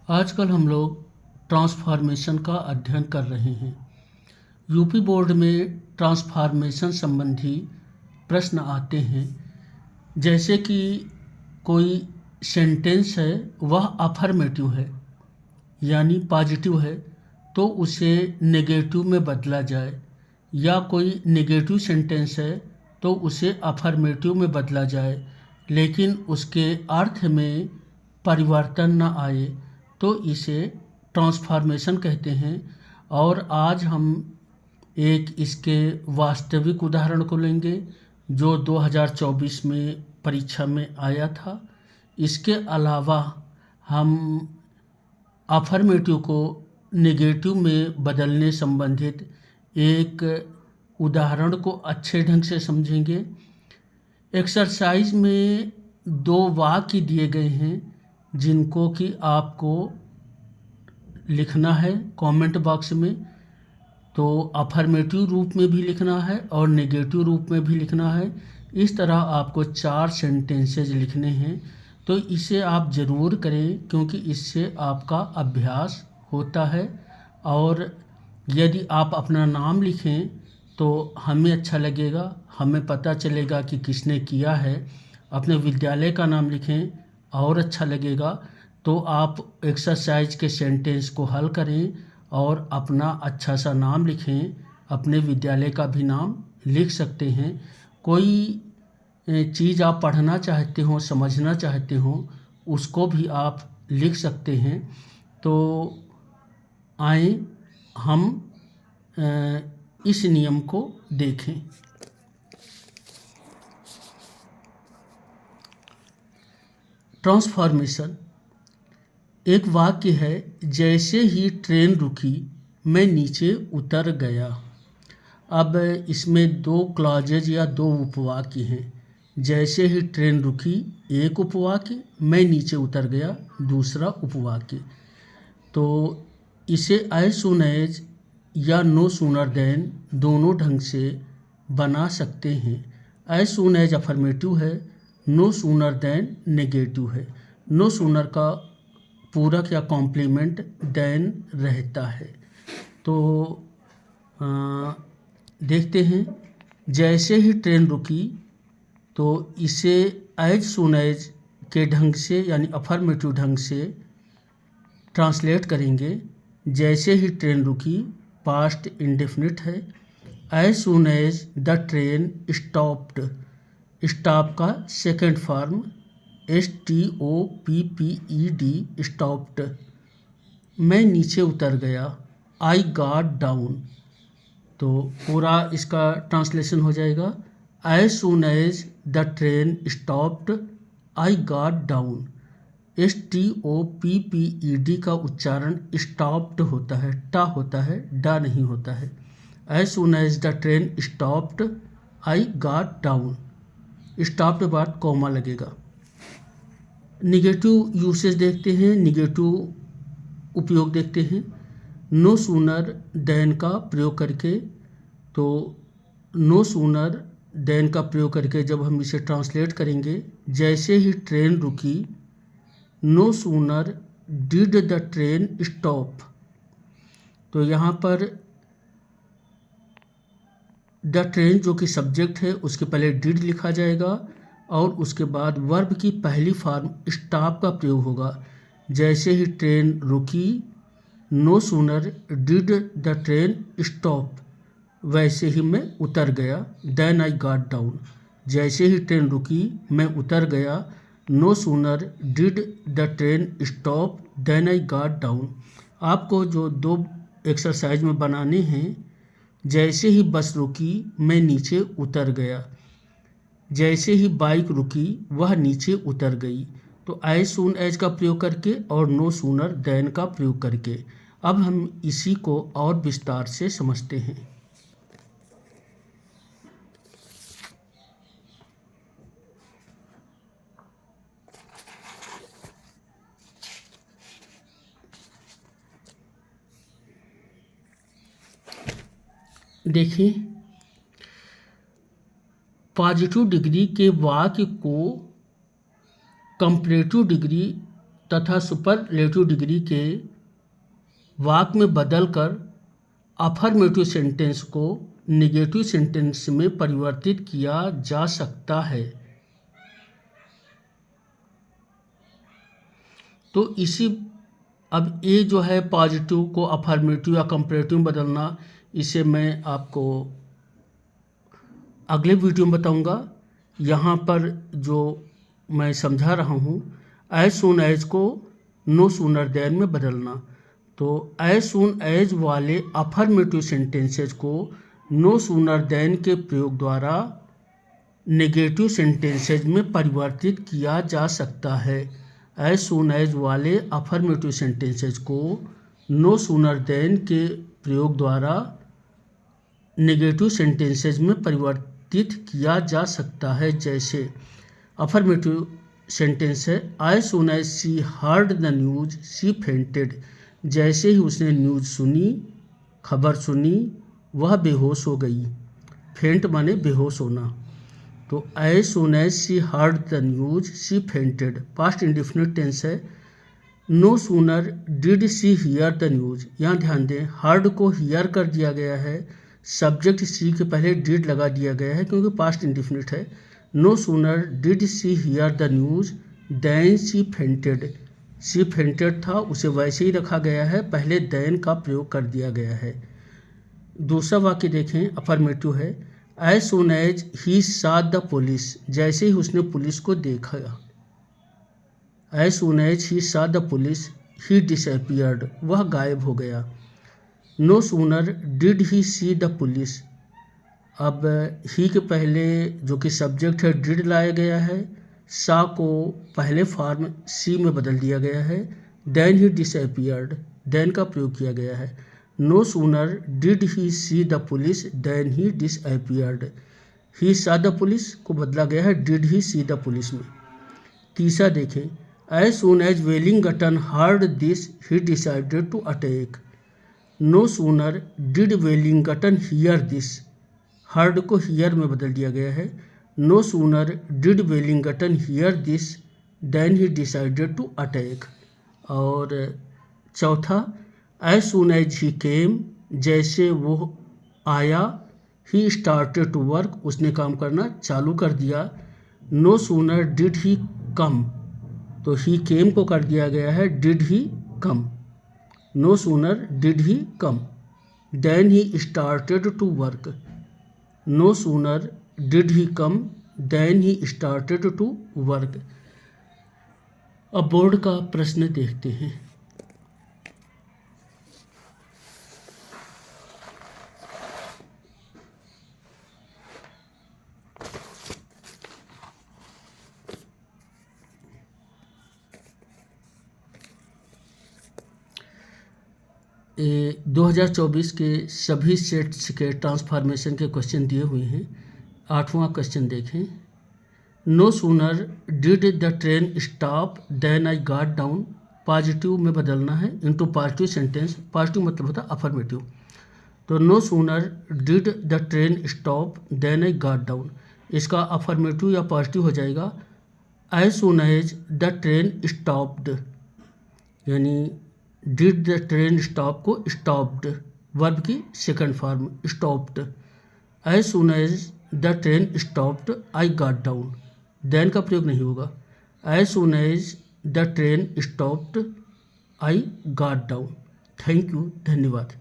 आजकल हम लोग ट्रांसफॉर्मेशन का अध्ययन कर रहे हैं। यूपी बोर्ड में ट्रांसफॉर्मेशन संबंधी प्रश्न आते हैं, जैसे कि कोई सेंटेंस है वह अफर्मेटिव है यानी पॉजिटिव है तो उसे नेगेटिव में बदला जाए, या कोई नेगेटिव सेंटेंस है तो उसे अफर्मेटिव में बदला जाए, लेकिन उसके अर्थ में परिवर्तन न आए तो इसे ट्रांसफॉर्मेशन कहते हैं। और आज हम एक इसके वास्तविक उदाहरण को लेंगे जो 2024 में परीक्षा में आया था। इसके अलावा हम अफर्मेटिव को नेगेटिव में बदलने संबंधित एक उदाहरण को अच्छे ढंग से समझेंगे। एक्सरसाइज में 2 वाक्य दिए गए हैं जिनको कि आपको लिखना है कमेंट बॉक्स में। तो अफर्मेटिव रूप में भी लिखना है और नेगेटिव रूप में भी लिखना है। इस तरह आपको 4 सेंटेंसेज लिखने हैं। तो इसे आप ज़रूर करें क्योंकि इससे आपका अभ्यास होता है। और यदि आप अपना नाम लिखें तो हमें अच्छा लगेगा, हमें पता चलेगा कि किसने किया है। अपने विद्यालय का नाम लिखें और अच्छा लगेगा। तो आप एक्सरसाइज के सेंटेंस को हल करें और अपना अच्छा सा नाम लिखें। अपने विद्यालय का भी नाम लिख सकते हैं। कोई चीज़ आप पढ़ना चाहते हो, समझना चाहते हो, उसको भी आप लिख सकते हैं। तो आए हम इस नियम को देखें। ट्रांसफॉर्मेशन एक वाक्य है, जैसे ही ट्रेन रुकी मैं नीचे उतर गया। अब इसमें 2 क्लॉजेज या 2 उपवाक्य हैं। जैसे ही ट्रेन रुकी एक उपवाक्य, मैं नीचे उतर गया दूसरा उपवाक्य। तो इसे एज सून एज या नो सूनर देन दोनों ढंग से बना सकते हैं। एज सून एज अफर्मेटिव है, नो सूनर देन नेगेटिव है। नो सूनर का पूरक या कॉम्प्लीमेंट देन रहता है। तो देखते हैं, जैसे ही ट्रेन रुकी तो इसे एज सून एज के ढंग से यानी अफर्मेटिव ढंग से ट्रांसलेट करेंगे। जैसे ही ट्रेन रुकी पास्ट इंडेफिनिट है। As soon as the train stopped, stop का सेकंड फॉर्म STOPPED स्टॉप्ड। मैं नीचे उतर गया आई गॉट डाउन। तो पूरा इसका ट्रांसलेशन हो जाएगा, as soon as the train stopped I got down. STOPPED का उच्चारण स्टॉप्ड होता है, टा होता है, डा नहीं होता है। As soon as the train stopped I got down. Stopped बाद कॉमा लगेगा। निगेटिव यूसेज देखते हैं, निगेटिव उपयोग देखते हैं। नो सूनर देन का प्रयोग करके, तो नो सूनर देन का प्रयोग करके जब हम इसे ट्रांसलेट करेंगे, जैसे ही ट्रेन रुकी, no sooner did the train stop. तो यहाँ पर द ट्रेन जो कि सब्जेक्ट है उसके पहले डिड लिखा जाएगा और उसके बाद वर्ब की पहली फॉर्म स्टॉप का प्रयोग होगा। जैसे ही ट्रेन रुकी, no sooner did the train stop, वैसे ही मैं उतर गया, देन आई गॉट डाउन। जैसे ही ट्रेन रुकी मैं उतर गया, no sooner did the train stop then I got down. आपको जो 2 एक्सरसाइज में बनाने हैं, जैसे ही बस रुकी मैं नीचे उतर गया, जैसे ही बाइक रुकी वह नीचे उतर गई। तो एज सून एज का प्रयोग करके और नो सूनर देन का प्रयोग करके। अब हम इसी को और विस्तार से समझते हैं। देखिए, पॉजिटिव डिग्री के वाक्य को कंपैरेटिव डिग्री तथा सुपरलेटिव डिग्री के वाक्य में बदलकर अफर्मेटिव सेंटेंस को नेगेटिव सेंटेंस में परिवर्तित किया जा सकता है। तो इसी अब ये जो है पॉजिटिव को अफर्मेटिव या कंपैरेटिव बदलना, इसे मैं आपको अगले वीडियो में बताऊंगा। यहाँ पर जो मैं समझा रहा हूँ, एज सून एज को नो सूनर देन में बदलना। तो एज सून एज वाले अफर्मेटिव सेंटेंसेज को नो सूनर देन के प्रयोग द्वारा नेगेटिव सेंटेंसेज में परिवर्तित किया जा सकता है। एज सून एज वाले अफर्मेटिव सेंटेंसेज को नो सूनर देन के प्रयोग द्वारा नेगेटिव सेंटेंसेज में परिवर्तित किया जा सकता है। जैसे अफर्मेटिव सेंटेंस है, as soon as she heard the news she fainted. जैसे ही उसने न्यूज सुनी, खबर सुनी, वह बेहोश हो गई। फेंट माने बेहोश होना। तो as soon as she heard the news she fainted past indefinite tense है। No sooner did she hear the news. यहाँ ध्यान दें, हर्ड को हियर कर दिया गया है, सब्जेक्ट सी के पहले डिड लगा दिया गया है क्योंकि पास्ट इंडेफिनिट है। No sooner did she hear the news then she fainted. She fainted था, उसे वैसे ही रखा गया है, पहले देन का प्रयोग कर दिया गया है। दूसरा वाक्य देखें, अफर्मेटिव है, as soon as he saw the police. जैसे ही उसने पुलिस को देखा, as soon as he saw the police he disappeared. वह गायब हो गया। No sooner did he see the police. अब ही के पहले जो कि सब्जेक्ट है डिड लाया गया है, सा को पहले फॉर्म सी में बदल दिया गया है। देन ही डिसअपीयर्ड, देन का प्रयोग किया गया है। No sooner did he see the police then he disappeared. He saw the police को बदला गया है did he see the police में। तीसरा देखें, as soon as Wellington heard this he decided to attack. No sooner did Wellington hear this. Heard को hear में बदल दिया गया है। No sooner did Wellington hear this then he decided to attack. और चौथा, एज सून एज ही केम। जैसे वो आया, ही स्टार्टेड टू वर्क। उसने काम करना चालू कर दिया। No sooner did he come, तो ही केम को कर दिया गया है did he come. No sooner did he come then he started to work. No sooner did he come then he started to work. अब बोर्ड का प्रश्न देखते हैं। ये 2024 के सभी सेट्स के ट्रांसफॉर्मेशन के क्वेश्चन दिए हुए हैं। 8वां क्वेश्चन देखें, no sooner did the train stop then I got down. Positive में बदलना है इनटू पॉजिटिव सेंटेंस। पॉजिटिव मतलब होता है अफर्मेटिव। तो no sooner did the train stop then I got down, इसका अफर्मेटिव या पॉजिटिव हो जाएगा as soon as the train stopped. यानी डिड द ट्रेन स्टॉप को स्टॉप्ड, वर्ब की second form stopped. As soon as the train stopped I got down, then का प्रयोग नहीं होगा। As soon as the train stopped I got down. Thank you, धन्यवाद।